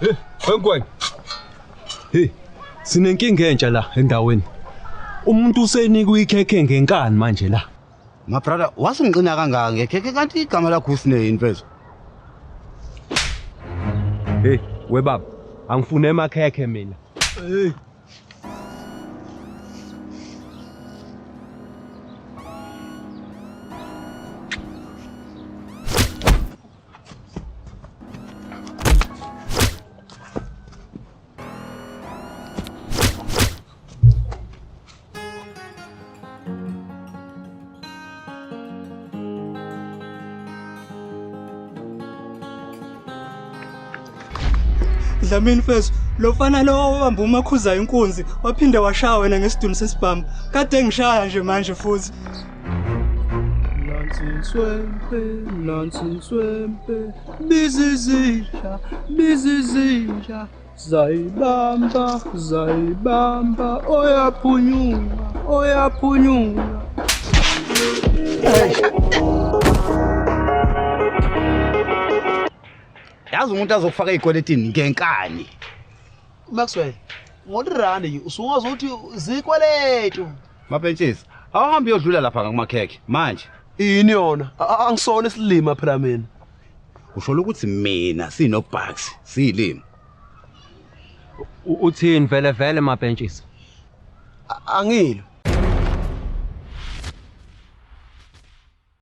Ngwengwe. Hey, sinenkinga entsha la endaweni. Umuntu usenika ikhekhe ngenkani manje la. Ma brother, wasinqina kangaka ngekhekhe kanti igama lakho usineyini mfethu? Hey, webaba, angifune emakhekhe mina. Hey. Dlamini mfethu, lo mfana lo obamba umakhuza inkunzi waphinde washaya wena ngesiduni sesibhamu. Kade ngishaya nje manje futhi. Nonsinswempe, bizizisha, zayibamba, oyaphunyula. Yazi umuntu azofaka ikweletini ngenkani. Maxwell, ngodirane nje usungazi ukuthi zikweletu. Mapentshisi, awuhambi uyodlula lapha ngamakhekhe manje. Yini yona? Angisona isilima phela mina. Usho ukuthi mina sinobucks, silimi. Uthini vele mabhentshisi? Angilo.